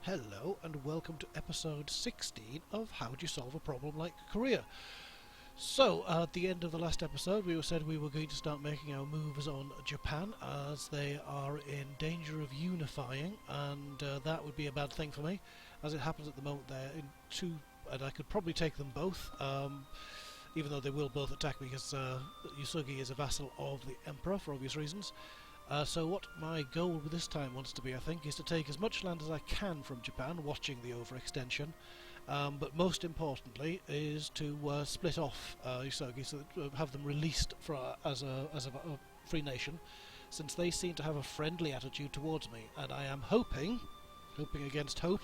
Hello and welcome to episode 16 of How Do You Solve a Problem Like Korea. So, at the end of the last episode we said we were going to start making our moves on Japan as they are in danger of unifying, and that would be a bad thing for me. As it happens at the moment they're in two, and I could probably take them both, even though they will both attack me because Yusugi is a vassal of the Emperor for obvious reasons. So what my goal this time wants to be, I think, is to take as much land as I can from Japan, watching the overextension, but most importantly is to split off Yusugi, so that, have them released as a free nation, since they seem to have a friendly attitude towards me, and I am hoping against hope,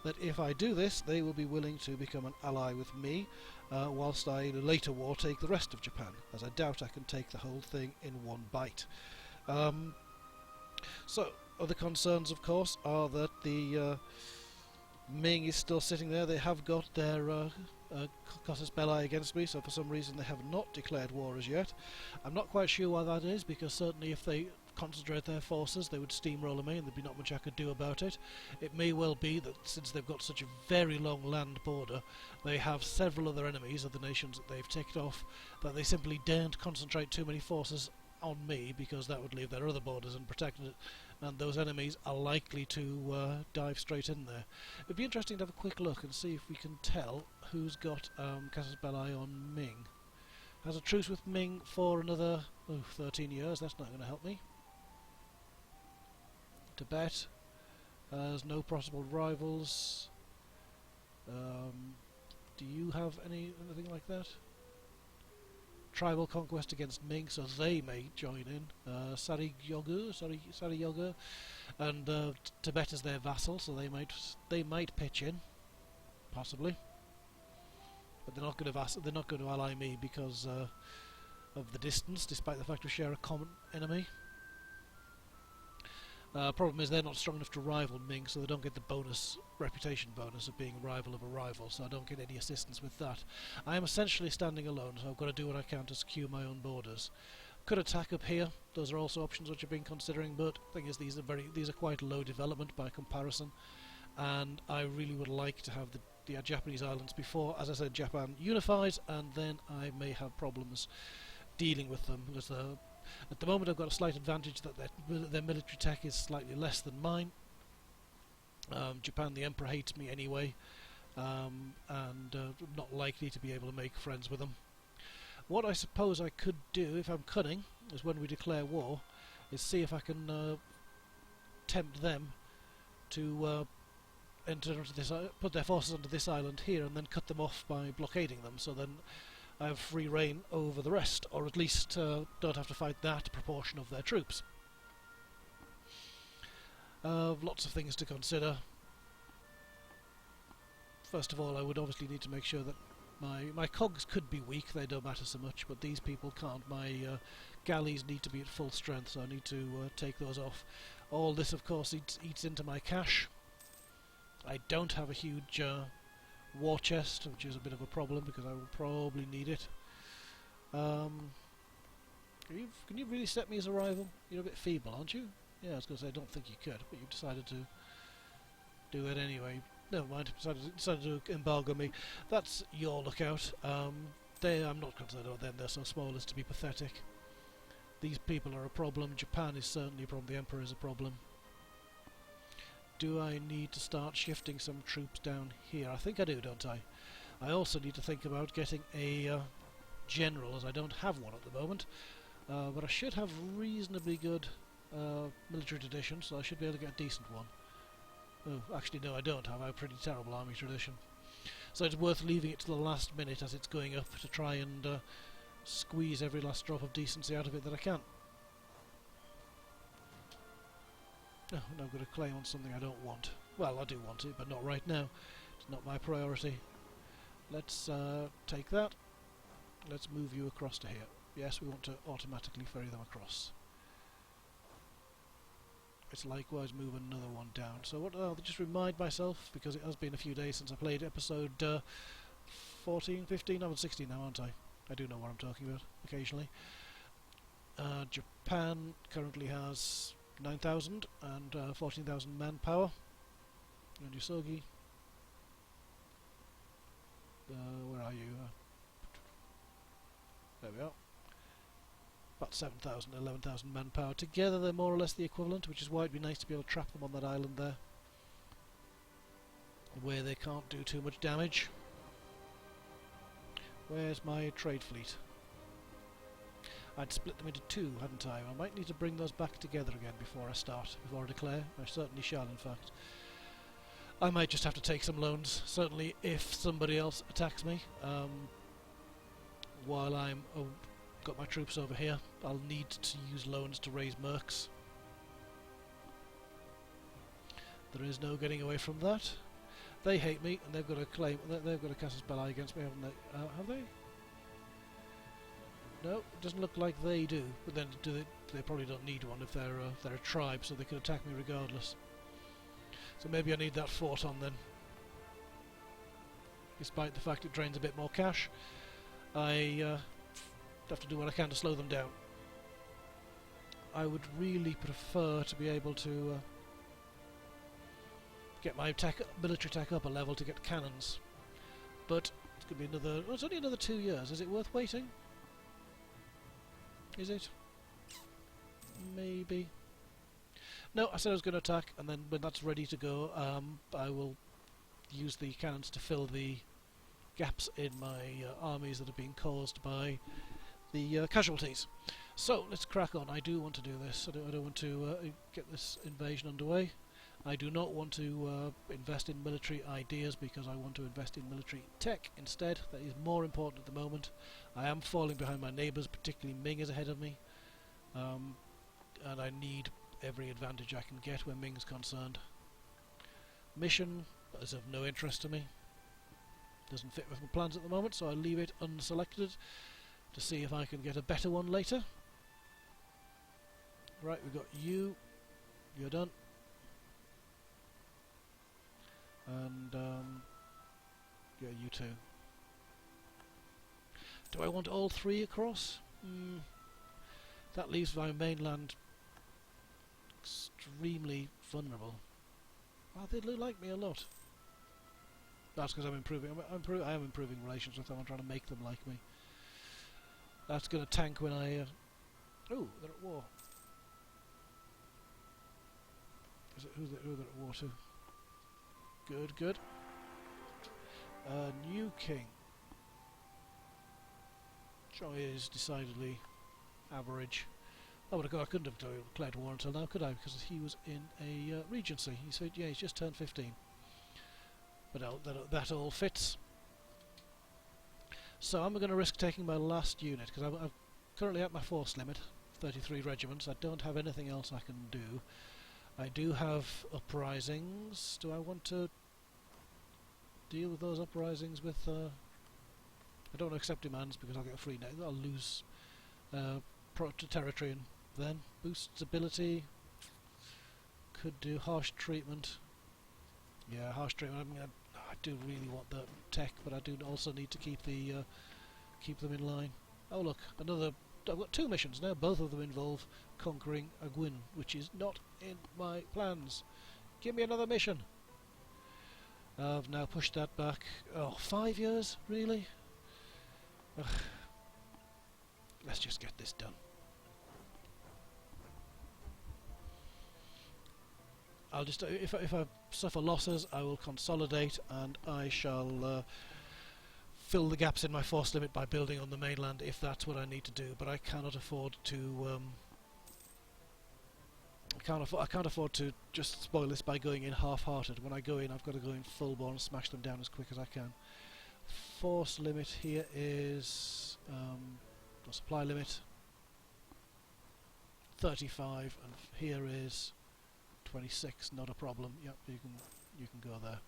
that if I do this they will be willing to become an ally with me, whilst I in a later war take the rest of Japan, as I doubt I can take the whole thing in one bite. So, other concerns, of course, are that the Ming is still sitting there. They have got their casus belli against me, so for some reason they have not declared war as yet. I'm not quite sure why that is, because certainly if they concentrate their forces they would steamroller me and there'd be not much I could do about it. It may well be that since they've got such a very long land border, they have several other enemies of the nations that they've ticked off, that they simply daren't concentrate too many forces on me, because that would leave their other borders unprotected, and those enemies are likely to dive straight in there. It'd be interesting to have a quick look and see if we can tell who's got casus belli on Ming. Has a truce with Ming for another 13 years, that's not going to help me. Tibet has no possible rivals. Do you have anything like that? Tribal conquest against Ming, so they may join in. Sari Yogur, and Tibet is their vassal, so they might pitch in, possibly. But they're not going to ally me because of the distance, despite the fact we share a common enemy. Problem is they're not strong enough to rival Ming, so they don't get the reputation bonus of being a rival of a rival, so I don't get any assistance with that. I am essentially standing alone, so I've got to do what I can to secure my own borders. Could attack up here, those are also options which I've been considering, but the thing is these are quite low development by comparison, and I really would like to have the Japanese islands before, as I said, Japan unifies, and then I may have problems dealing with them, because at the moment I've got a slight advantage that their military tech is slightly less than mine. Japan, the Emperor, hates me anyway, and I'm not likely to be able to make friends with them. What I suppose I could do, if I'm cunning, is when we declare war, is see if I can tempt them to enter into this, put their forces onto this island here, and then cut them off by blockading them, so then I have free reign over the rest, or at least don't have to fight that proportion of their troops. Lots of things to consider. First of all, I would obviously need to make sure that my cogs could be weak, they don't matter so much, but these people can't. My galleys need to be at full strength, so I need to take those off. All this, of course, eats into my cash. I don't have a huge war chest, which is a bit of a problem because I will probably need it. Can you really set me as a rival? You're a bit feeble, aren't you? Yeah, I was going to say I don't think you could, but you decided to do that anyway. Never mind, decided to embargo me. That's your lookout. I'm not concerned about them, they're so small as to be pathetic. These people are a problem, Japan is certainly a problem, the Emperor is a problem. Do I need to start shifting some troops down here? I think I do, don't I? I also need to think about getting a general, as I don't have one at the moment. But I should have reasonably good military tradition, so I should be able to get a decent one. Oh, actually no, I don't have. I have a pretty terrible army tradition. So it's worth leaving it to the last minute as it's going up to try and squeeze every last drop of decency out of it that I can. Oh, now I've got to claim on something I don't want. Well, I do want it, but not right now. It's not my priority. Let's take that. Let's move you across to here. Yes, we want to automatically ferry them across. Let's likewise move another one down. So what? I'll just remind myself, because it has been a few days since I played episode 14, 15, I'm on 16 now, aren't I? I do know what I'm talking about, occasionally. Japan currently has 9,000 and 14,000 manpower. and Yusogi. Where are you? There we are. About 7,000, 11,000 manpower. Together they're more or less the equivalent, which is why it'd be nice to be able to trap them on that island there, where they can't do too much damage. Where's my trade fleet? I'd split them into two, hadn't I? I might need to bring those back together again before I start, before I declare. I certainly shall, in fact. I might just have to take some loans, certainly if somebody else attacks me. While I'm got my troops over here, I'll need to use loans to raise mercs. There is no getting away from that. They hate me, and they've got a claim. They've got a casus belli against me, haven't they? Have they? No, it doesn't look like they do. But then, they probably don't need one if they're a tribe, so they can attack me regardless. So maybe I need that fort on then. Despite the fact it drains a bit more cash, I have to do what I can to slow them down. I would really prefer to be able to get my military tech up a level to get cannons, but it's going to be another. Well, it's only another 2 years. Is it worth waiting? Is it? Maybe. No, I said I was going to attack, and then when that's ready to go, I will use the cannons to fill the gaps in my armies that have been caused by the casualties. So let's crack on. I do want to do this. I don't want to get this invasion underway. I do not want to invest in military ideas because I want to invest in military tech instead. That is more important at the moment. I am falling behind my neighbours, particularly Ming is ahead of me, and I need every advantage I can get where Ming's concerned. Mission is of no interest to me. Doesn't fit with my plans at the moment, so I'll leave it unselected to see if I can get a better one later. Right, we've got you. You're done. And yeah, you too. Do I want all three across? That leaves my mainland extremely vulnerable. Well, they do like me a lot. That's because I'm improving. I am improving relations with them. I'm trying to make them like me. That's going to tank when I. Oh, they're at war. Is it who they're at war to? Good, good. New king. Joy is decidedly average. Oh, but I couldn't have declared war until now, could I? Because he was in a regency. He said, yeah, he's just turned 15. But that all fits. So I'm going to risk taking my last unit, because I'm currently at my force limit, 33 regiments. I don't have anything else I can do. I do have uprisings. Do I want to deal with those uprisings with... I don't want to accept demands because I'll get a free net. I'll lose territory and then boosts ability. Could do harsh treatment. Yeah, harsh treatment. I mean, I do really want the tech, but I do also need to keep the keep them in line. Oh look, another. I've got 2 missions now. Both of them involve conquering Agwin, which is not in my plans. Give me another mission. I've now pushed that back. Oh, 5 years, really? Ugh. Let's just get this done. I'll just if I suffer losses, I will consolidate, and I shall fill the gaps in my force limit by building on the mainland if that's what I need to do. But I cannot afford to. I can't afford to just spoil this by going in half-hearted. When I go in, I've got to go in full-bore and smash them down as quick as I can. Force limit here is the supply limit 35, and here is 26. Not a problem. Yep, you can go there.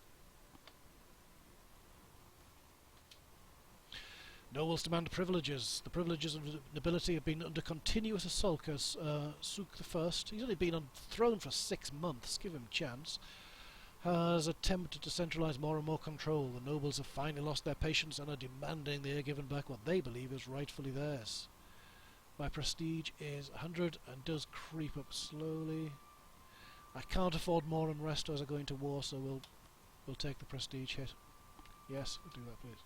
Nobles demand privileges. The privileges of nobility have been under continuous assault as Suk I, he's only been on the throne for 6 months, give him a chance, has attempted to centralise more and more control. The nobles have finally lost their patience and are demanding they are given back what they believe is rightfully theirs. My prestige is 100 and does creep up slowly. I can't afford more unrest as I go into war, so we'll We'll take the prestige hit. Yes, we'll do that, please.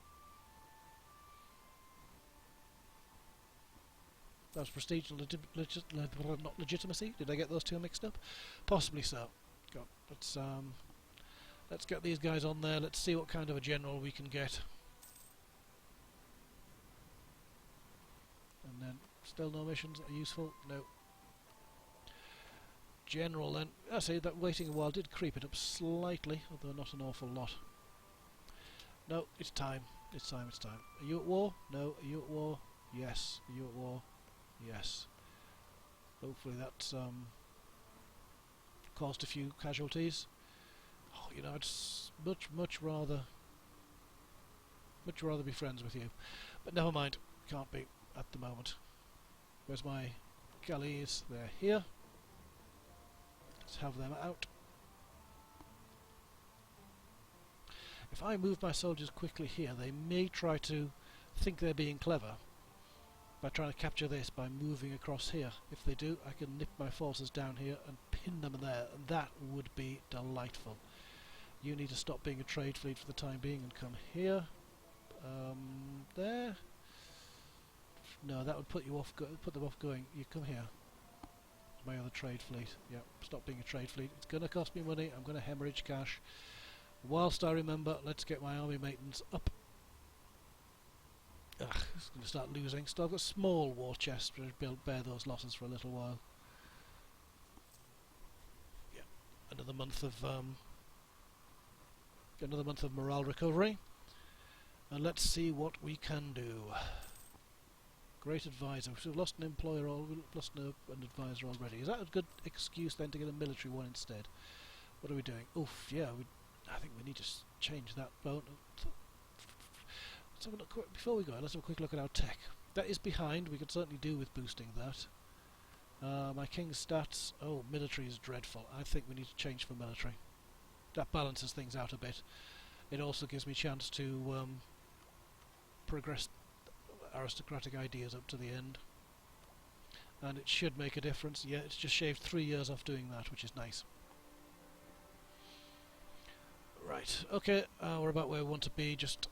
That was prestige, not legitimacy. Did I get those two mixed up? Possibly so. Go. Let's get these guys on there. Let's see what kind of a general we can get. And then, still no missions are useful? No. General then. I see that waiting a while did creep it up slightly, although not an awful lot. No, it's time. It's time, it's time. Are you at war? No. Are you at war? Yes. Are you at war? Yes. Hopefully that's caused a few casualties. Oh, you know, I'd much rather be friends with you. But never mind. Can't be at the moment. Where's my galleys? They're here. Let's have them out. If I move my soldiers quickly here, they may try to think they're being clever by trying to capture this by moving across here. If they do, I can nip my forces down here and pin them there, and that would be delightful. You need to stop being a trade fleet for the time being and come here. There. No, that would put you off. Put them off going. You come here. My other trade fleet. Yeah, stop being a trade fleet. It's going to cost me money. I'm going to hemorrhage cash. Whilst I remember, let's get my army maintenance up. Ugh, it's going to start losing. Still, I've got small war chests to bear those losses for a little while. Yeah, another month of morale recovery, and let's see what we can do. Great advisor. We've lost an employer, or we've lost an advisor already. Is that a good excuse then to get a military one instead? What are we doing? Oof, yeah. I think we need to change that bone. Let's have a look before we go. Let's have a quick look at our tech. That is behind. We could certainly do with boosting that. My king's stats. Oh, military is dreadful. I think we need to change for military. That balances things out a bit. It also gives me a chance to progress aristocratic ideas up to the end, and it should make a difference. Yeah, it's just shaved 3 years off doing that, which is nice. Right, okay, we're about where we want to be. Just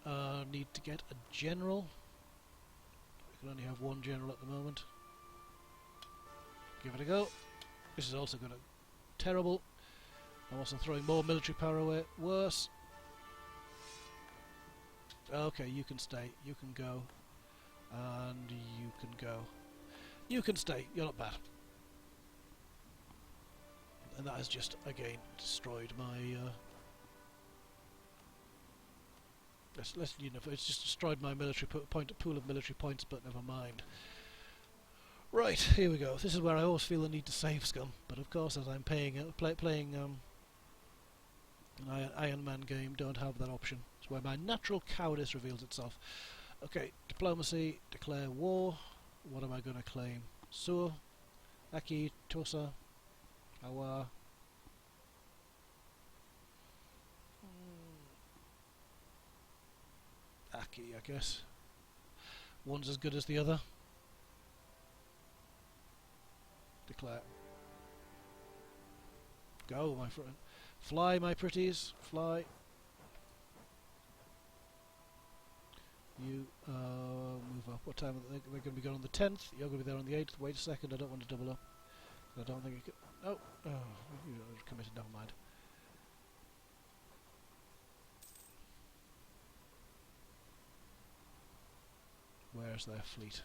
need to get a general. We can only have one general at the moment. Give it a go. This is also going to terrible. I'm also throwing more military power away. Worse. Okay, you can stay. You can go. And you can go. You can stay. You're not bad. And that has just, again, destroyed my... you know, it's just destroyed my military pool of military points, but never mind. Right, here we go. This is where I always feel the need to save scum, but of course, as I'm playing an Iron Man game, don't have that option. It's where my natural cowardice reveals itself. Okay, diplomacy, declare war. What am I going to claim? Sur, Aki, Tosa, Awa. Aki, I guess. One's as good as the other. Declare. Go, my friend. Fly, my pretties. Fly. You move up. What time are they going to be going on the 10th? You're going to be there on the 8th. Wait a second, I don't want to double up. I don't think you can... Oh, you're committed, never mind. Where's their fleet?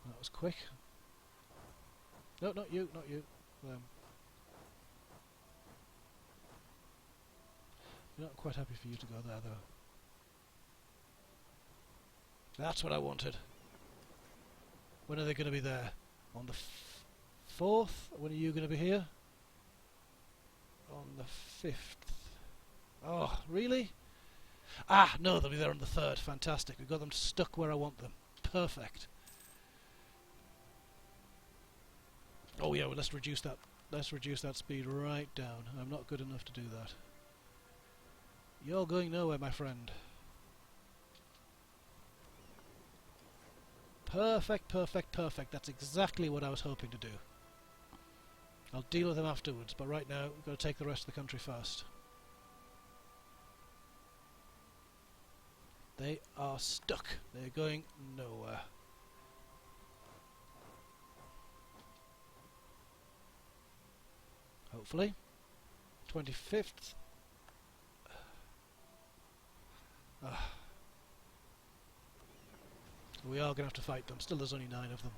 That was quick. No, not you, not you. Them. You're not quite happy for you to go there, though. That's what I wanted. When are they going to be there? On the 4th? When are you going to be here? On the 5th. Oh, really? Ah, no, they'll be there on the 3rd. Fantastic. We've got them stuck where I want them. Perfect. Oh yeah, well, let's reduce that. Let's reduce that speed right down. I'm not good enough to do that. You're going nowhere, my friend. Perfect, perfect, perfect. That's exactly what I was hoping to do. I'll deal with them afterwards, but right now we've got to take the rest of the country first. They are stuck. They're going nowhere. Hopefully. 25th. We are going to have to fight them. Still, there's only 9 of them.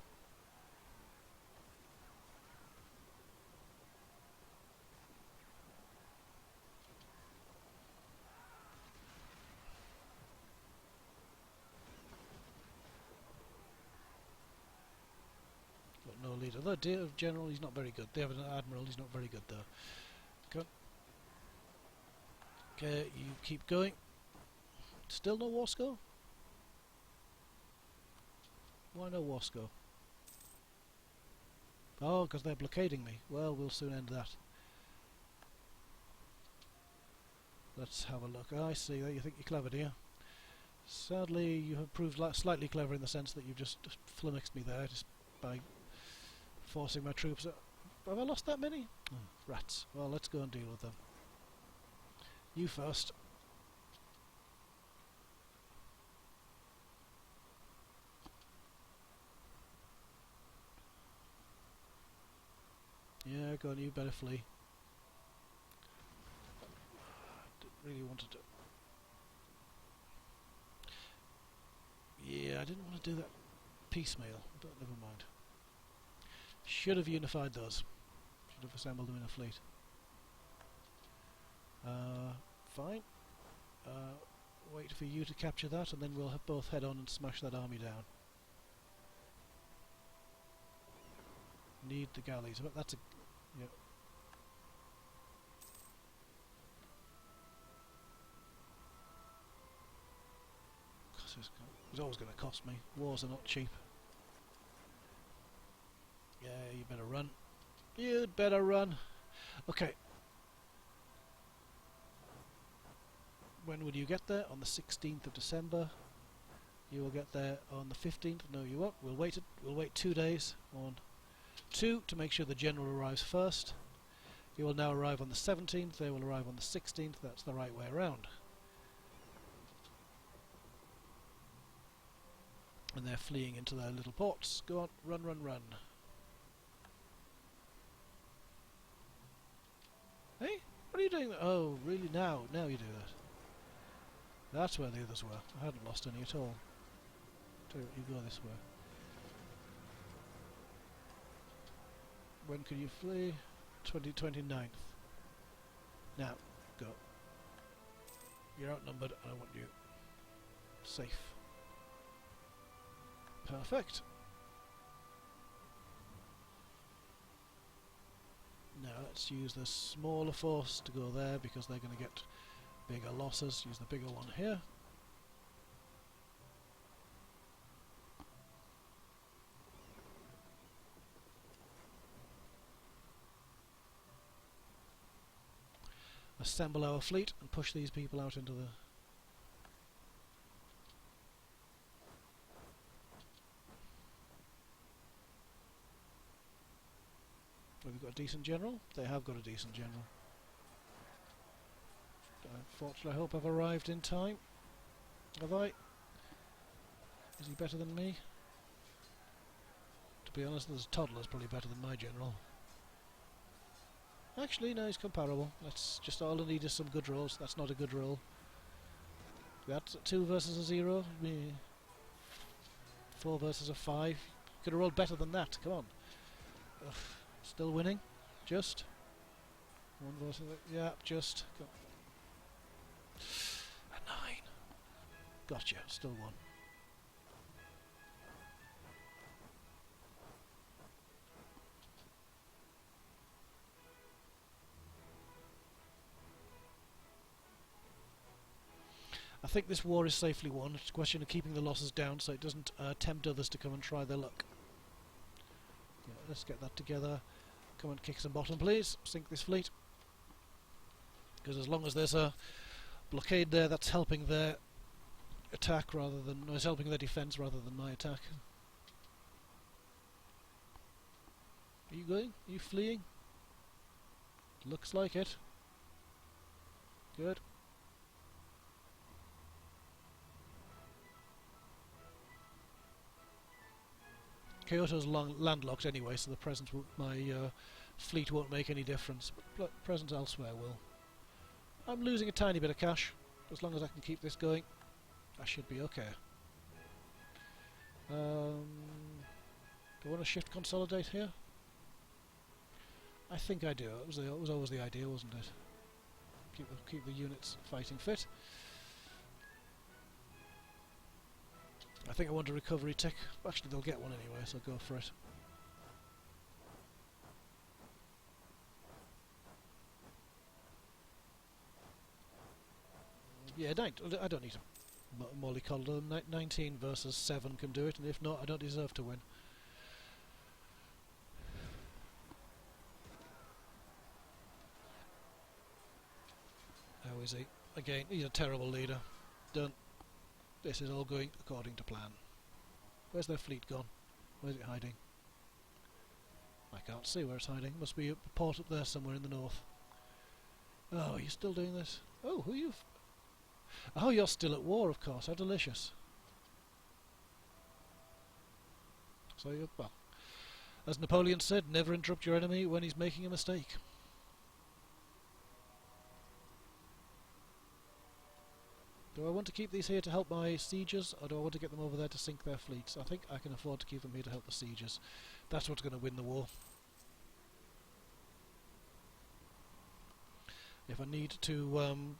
Got no leader. The general, he's not very good. They have an admiral, he's not very good though. Go on. Okay, you keep going. Still no war score? Why no war score? Oh, because they're blockading me. Well, we'll soon end that. Let's have a look. I see that you think you're clever, do you? Sadly, you have proved slightly clever in the sense that you've just flummoxed me there just by forcing my troops. Have I lost that many? Oh, rats. Well, let's go and deal with them. You first. Yeah, go on, you better flee. Didn't really want to do... Yeah, I didn't want to do that piecemeal, but never mind. Should have unified those. Should have assembled them in a fleet. Fine. Wait for you to capture that, and then we'll both head on and smash that army down. Need the galleys, but that's a... Yep. It's always going to cost me. Wars are not cheap. Yeah, you better run. You'd better run. Okay. When will you get there? On the 16th of December. You will get there on the 15th. No, you won't. We'll wait 2 days. 1, 2 to make sure the general arrives first. He will now arrive on the 17th. They will arrive on the 16th. That's the right way around. And they're fleeing into their little ports. Go on, run, run, run. Hey, what are you doing? Oh, really? Now you do that. That's where the others were. I hadn't lost any at all. Tell you what, you go this way. When can you flee? 29th. Now, go. You're outnumbered, and I want you safe. Perfect. Now let's use the smaller force to go there because they're going to get bigger losses. Use the bigger one here. Assemble our fleet and push these people out into the... Have we got a decent general? They have got a decent general. Unfortunately, I hope I've arrived in time. Have I? Is he better than me? To be honest, this toddler's probably better than my general. Actually, no, he's comparable. Let's just all I need is some good rolls. That's not a good roll. That's a 2 versus a 0. 4 versus a 5. Could have rolled better than that. Come on. Ugh. Still winning? Just? 1 versus... Yeah, just. Go. A 9. Gotcha. Still 1. I think this war is safely won. It's a question of keeping the losses down so it doesn't tempt others to come and try their luck. Yeah, let's get that together. Come and kick some bottom, please. Sink this fleet. Because as long as there's a blockade there, that's helping their attack rather than... it's helping their defence rather than my attack. Are you going? Are you fleeing? Looks like it. Good. Kyoto's landlocked anyway, so the presence my fleet won't make any difference, but presence elsewhere will. I'm losing a tiny bit of cash. As long as I can keep this going, I should be okay. Do I want to shift consolidate here? I think I do. It was always the idea, wasn't it? Keep the units fighting fit. I think I want a recovery tick. Actually, they'll get one anyway, so go for it. Yeah, I don't need to mollycoddle them. 19 versus 7 can do it, and if not, I don't deserve to win. How is he? Again, he's a terrible leader. This is all going according to plan. Where's their fleet gone? Where's it hiding? I can't see where it's hiding. Must be a port up there somewhere in the north. Oh, you're still doing this? Oh, who are you? Oh, you're still at war, of course. How delicious. So you're, well, as Napoleon said, never interrupt your enemy when he's making a mistake. Do I want to keep these here to help my sieges, or do I want to get them over there to sink their fleets? I think I can afford to keep them here to help the sieges. That's what's going to win the war. If I need to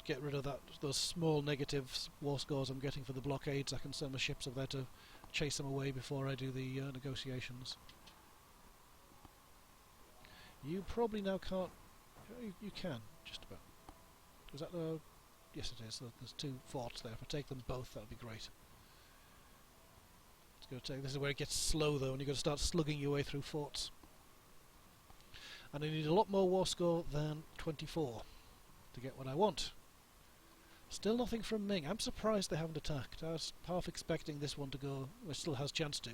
get rid of those small negative war scores I'm getting for the blockades, I can send my ships over there to chase them away before I do the negotiations. You probably now can't... You can, just about. Was that the... Yes, it is. There's 2 forts there. If I take them both, that would be great. This is where it gets slow, though, and you've got to start slugging your way through forts. And I need a lot more war score than 24 to get what I want. Still nothing from Ming. I'm surprised they haven't attacked. I was half expecting this one to go, which still has chance to,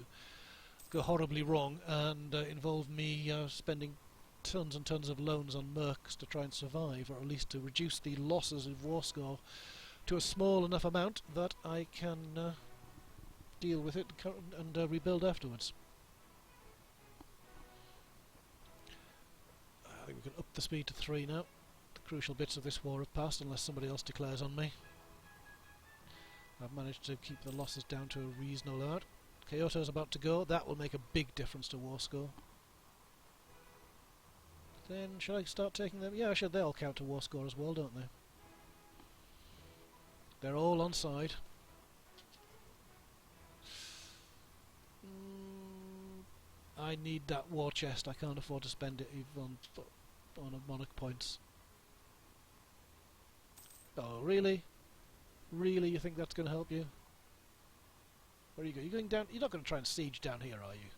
go horribly wrong and involve me spending tons and tons of loans on mercs to try and survive, or at least to reduce the losses of war score to a small enough amount that I can deal with it and rebuild afterwards. I think we can up the speed to 3 now. The crucial bits of this war have passed, unless somebody else declares on me. I've managed to keep the losses down to a reasonable amount. Kyoto's about to go. That will make a big difference to war score. Then, should I start taking them? Yeah, they all count to war score as well, don't they? They're all on side. I need that war chest. I can't afford to spend it even on a monarch points. Oh, really? Really, you think that's going to help you? Where are you going? You're going down. You're not going to try and siege down here, are you?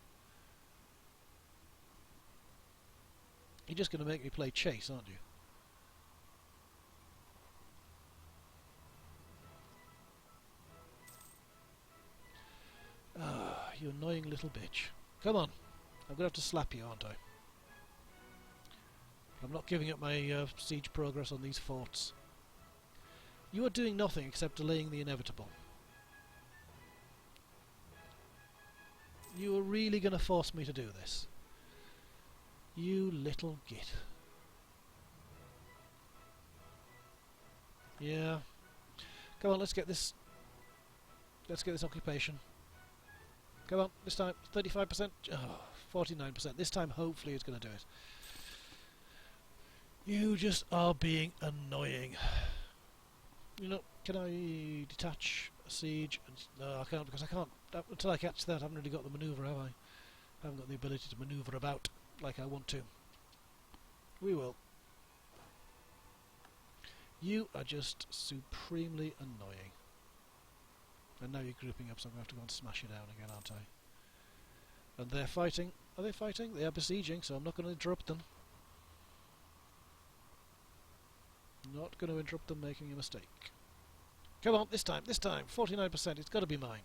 You're just going to make me play chase, aren't you? Ah, you annoying little bitch. Come on. I'm going to have to slap you, aren't I? I'm not giving up my siege progress on these forts. You are doing nothing except delaying the inevitable. You are really going to force me to do this? You little git. Yeah. Come on, let's get this occupation. Come on, this time 35%. Oh, 49%. This time hopefully it's going to do it. You just are being annoying. You know, can I detach a siege? No, I can't, because I can't. Until I catch that, I haven't really got the manoeuvre, have I? I haven't got the ability to manoeuvre about like I want to. We will. You are just supremely annoying. And now you're grouping up, so I'm going to have to go and smash you down again, aren't I? And they're fighting. Are they fighting? They are besieging, so I'm not going to interrupt them. Not going to interrupt them making a mistake. Come on, this time, 49%, it's got to be mine.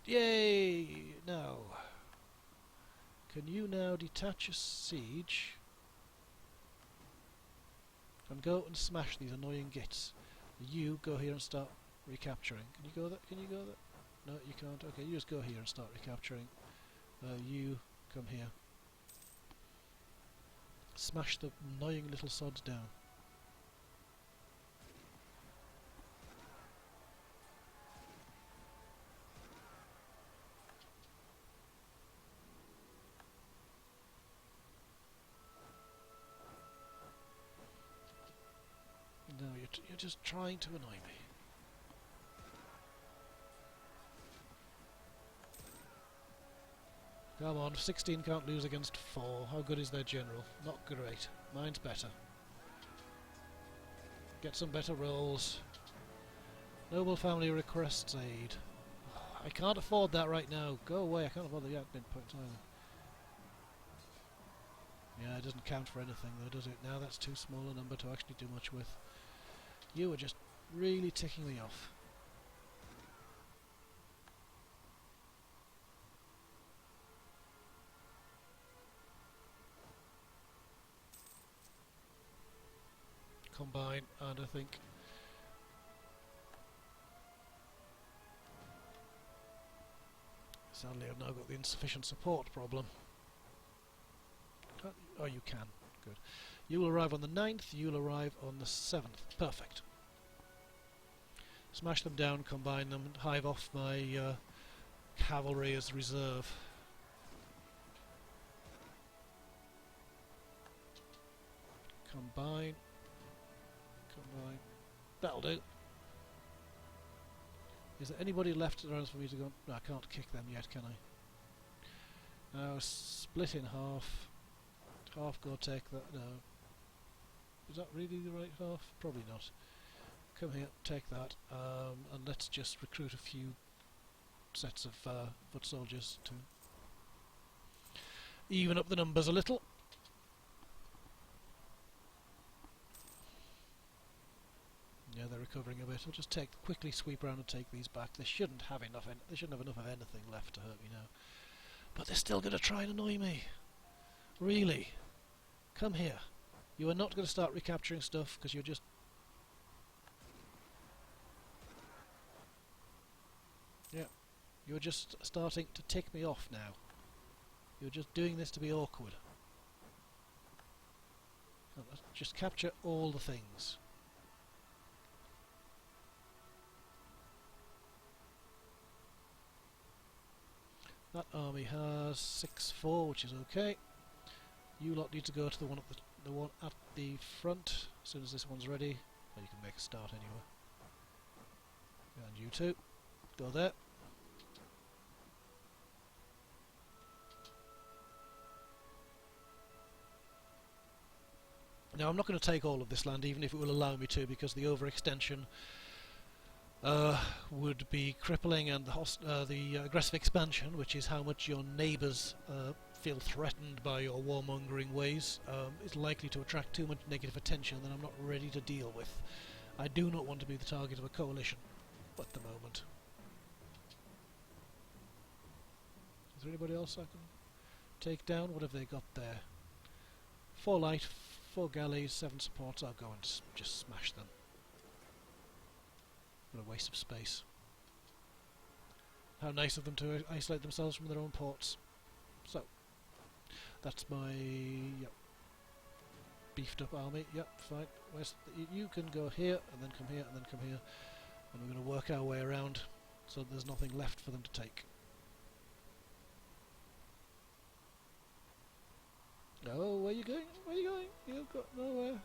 Yay! Now, can you now detach a siege and go and smash these annoying gits? You go here and start recapturing. Can you go there? Can you go there? No, you can't. Okay, you just go here and start recapturing. You come here. Smash the annoying little sods down. No, you're just trying to annoy me. Come on, 16 can't lose against 4. How good is their general? Not great. Mine's better. Get some better rolls. Noble family requests aid. I can't afford that right now. Go away, I can't afford the admin points either. Yeah, it doesn't count for anything though, does it? Now that's too small a number to actually do much with. You are just really ticking me off. Combine, and I think sadly I've now got the insufficient support problem. Oh, you can. Good. You will arrive on the 9th, you'll arrive on the 7th. Perfect. Smash them down, combine them, and hive off my cavalry as reserve. Combine. Combine. That'll do. Is there anybody left around for me to go? No, I can't kick them yet, can I? Now split in half. Half go take that. No. Is that really the right half? Probably not. Come here, take that, and let's just recruit a few sets of foot soldiers to even up the numbers a little. Yeah, they're recovering a bit. I'll just quickly sweep around and take these back. They shouldn't have enough. They shouldn't have enough of anything left to hurt me now. But they're still going to try and annoy me. Really? Come here. You are not going to start recapturing stuff because you're just... Yeah. You're just starting to tick me off now. You're just doing this to be awkward. Let's just capture all the things. That army has 6-4, which is okay. You lot need to go to the one at the front as soon as this one's ready. Well, you can make a start anyway. And you two, go there. Now I'm not going to take all of this land, even if it will allow me to, because the overextension would be crippling, and the aggressive expansion, which is how much your neighbours feel threatened by your warmongering ways, is likely to attract too much negative attention that I'm not ready to deal with. I do not want to be the target of a coalition at the moment. Is there anybody else I can take down? What have they got there? 4 light, 4 galleys, 7 supports. I'll go and just smash them. What a waste of space. How nice of them to isolate themselves from their own ports. So, that's my beefed up army. Yep, fine. You can go here, and then come here, and then come here. And we're going to work our way around so that there's nothing left for them to take. Oh, where are you going? Where are you going? You've got nowhere.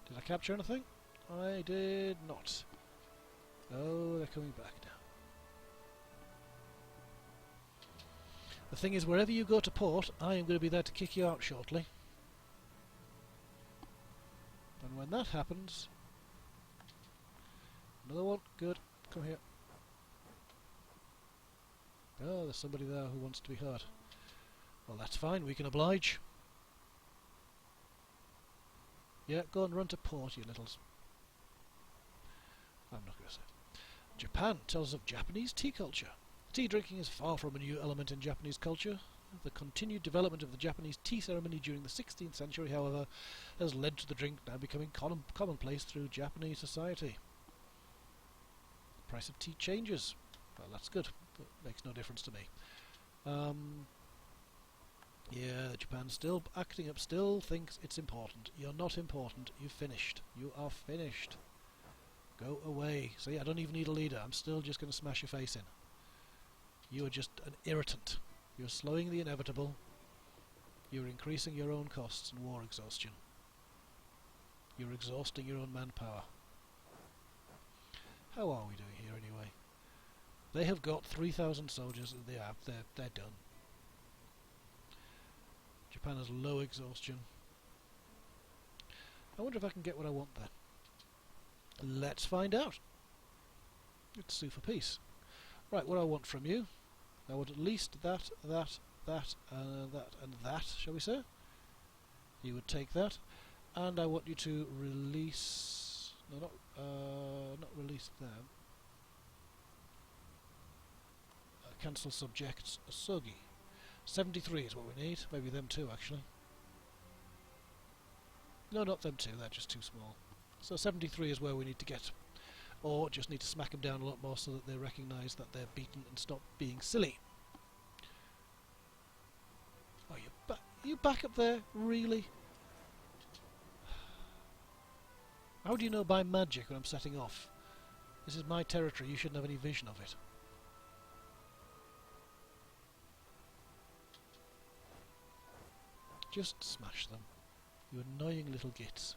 Did I capture anything? I did not. Oh, they're coming back now. The thing is, wherever you go to port, I am going to be there to kick you out shortly. And when that happens... Another one. Good. Come here. Oh, there's somebody there who wants to be hurt. Well, that's fine. We can oblige. Yeah, go and run to port, you littles. I'm not going to say. Japan tells of Japanese tea culture. Tea drinking is far from a new element in Japanese culture. The continued development of the Japanese tea ceremony during the 16th century, however, has led to the drink now becoming commonplace through Japanese society. The price of tea changes. Well, that's good. But makes no difference to me. Yeah, Japan still acting up, still thinks it's important. You're not important. You've finished. You are finished. Go away. See, I don't even need a leader. I'm still just going to smash your face in. You are just an irritant. You're slowing the inevitable. You're increasing your own costs and war exhaustion. You're exhausting your own manpower. How are we doing here anyway? They have got 3,000 soldiers. They're done. Japan has low exhaustion. I wonder if I can get what I want there. Let's find out. It's sue for peace. Right, what I want from you. I want at least that, that, and that, shall we say? You would take that. And I want you to release... No, not release them. Cancel subjects Asogi. 73 is what we need. Maybe them too, actually. No, not them too. They're just too small. So 73 is where we need to get. Or just need to smack them down a lot more so that they recognise that they're beaten and stop being silly. Oh, you back up there? Really? How do you know by magic when I'm setting off? This is my territory. You shouldn't have any vision of it. Just smash them. You annoying little gits.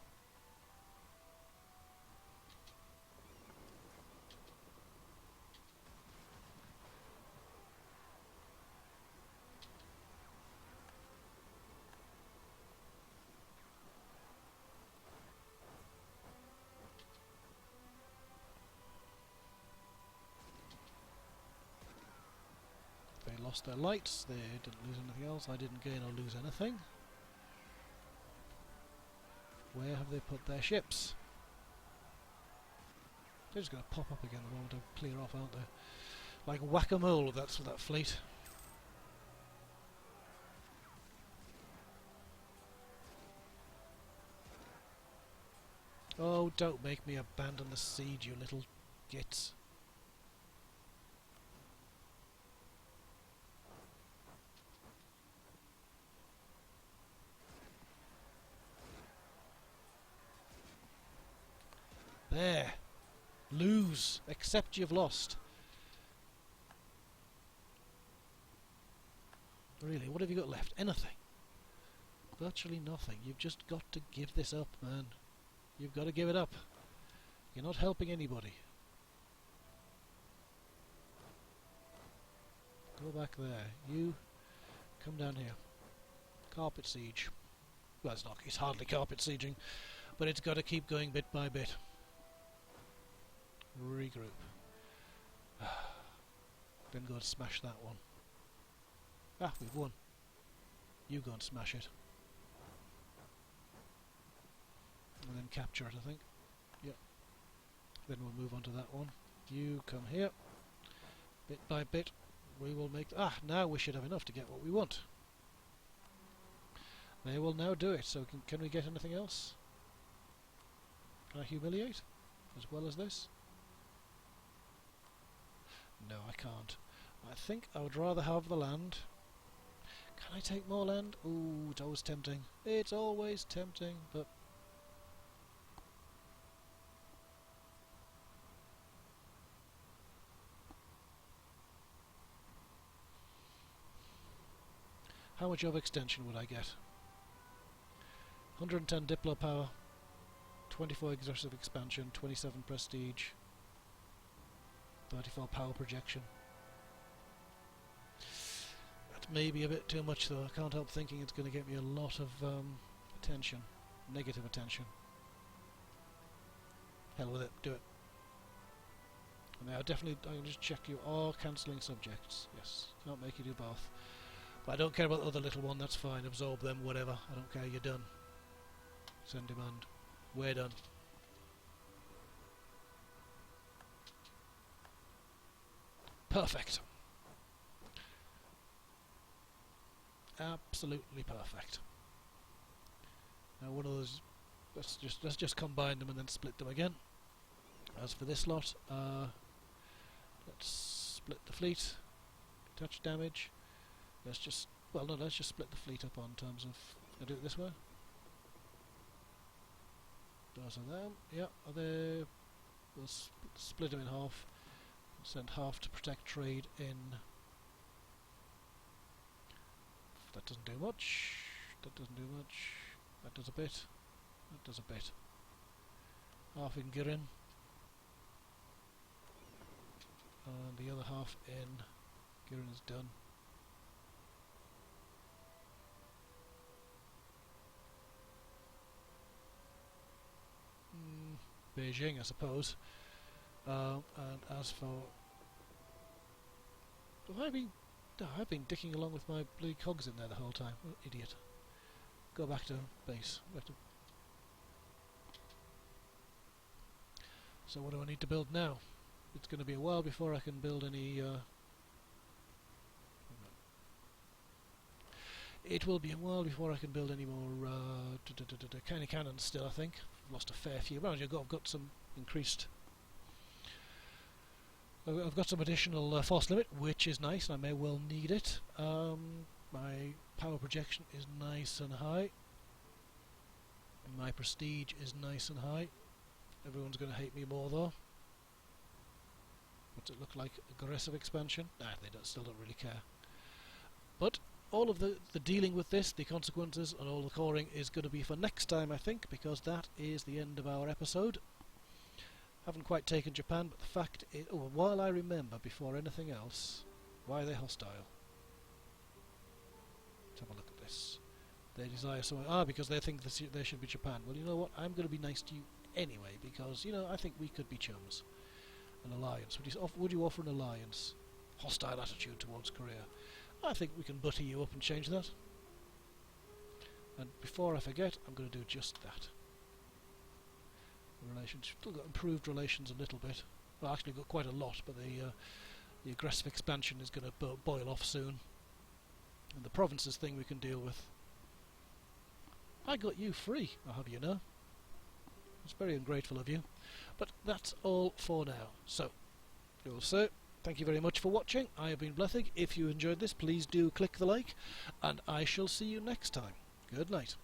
They lost their lights. They didn't lose anything else. I didn't gain or lose anything. Where have they put their ships? They're just going to pop up again the moment I clear off, aren't they? Like whack-a-mole, that's for that fleet. Oh, don't make me abandon the siege, you little gits. There. Lose. Accept you've lost. Really, what have you got left? Anything. Virtually nothing. You've just got to give this up, man. You've got to give it up. You're not helping anybody. Go back there. You come down here. Carpet siege. Well, it's hardly carpet sieging, but it's got to keep going bit by bit. Regroup. Then go and smash that one. Ah, we've won. You go and smash it. And then capture it, I think. Yep. Then we'll move on to that one. You come here. Bit by bit. We will make... now we should have enough to get what we want. They will now do it. So can we get anything else? Can I humiliate? As well as this? No, I can't. I think I would rather have the land. Can I take more land? Ooh, it's always tempting. It's always tempting, but... How much of extension would I get? 110 Diplo power, 24 exertive expansion, 27 prestige, 34 power projection. That's maybe a bit too much though. I can't help thinking it's going to get me a lot of attention, negative attention. Hell with it, do it. And I can just check you are cancelling subjects. Yes, can't make you do both. But I don't care about the other little one, that's fine. Absorb them, whatever. I don't care, you're done. Send demand. We're done. Perfect. absolutely perfect. Now one of those, let's just combine them and then split them again. As for this lot, let's split the fleet, touch damage. Let's just split the fleet up on terms of. I do it this way. Those are them. Yeah, are they? We'll split them in half. Send half to protect trade in. That doesn't do much. That doesn't do much. That does a bit. That does a bit. Half in Girin. And the other half in Girin is done. Beijing, I suppose. And as for... I've been dicking along with my bloody cogs in there the whole time. Oh, idiot. Go back to base. So what do I need to build now? It's going to be a while before I can build any... It will be a while before I can build any more kind of cannons still, I think. I've lost a fair few. Well, I've got some increased... I've got some additional force limit, which is nice, and I may well need it. My power projection is nice and high. My prestige is nice and high. Everyone's going to hate me more, though. What's it look like? Aggressive expansion? Nah, they still don't really care. But all of the dealing with this, the consequences, and all the coring is going to be for next time, I think, because that is the end of our episode. Haven't quite taken Japan, but the fact is, while I remember before anything else, why are they hostile? Let's have a look at this. They desire someone. Because they think they should be Japan. Well, you know what? I'm going to be nice to you anyway, because I think we could be chums. An alliance. Would you offer an alliance? Hostile attitude towards Korea. I think we can butter you up and change that. And before I forget, I'm going to do just that. Relations, still got improved relations a little bit. Well, actually got quite a lot, but the aggressive expansion is going to boil off soon. And the provinces thing we can deal with. I got you free, I'll have you know. It's very ungrateful of you. But that's all for now. So, you'll say, thank you very much for watching. I have been Blethig. If you enjoyed this, please do click the like, and I shall see you next time. Good night.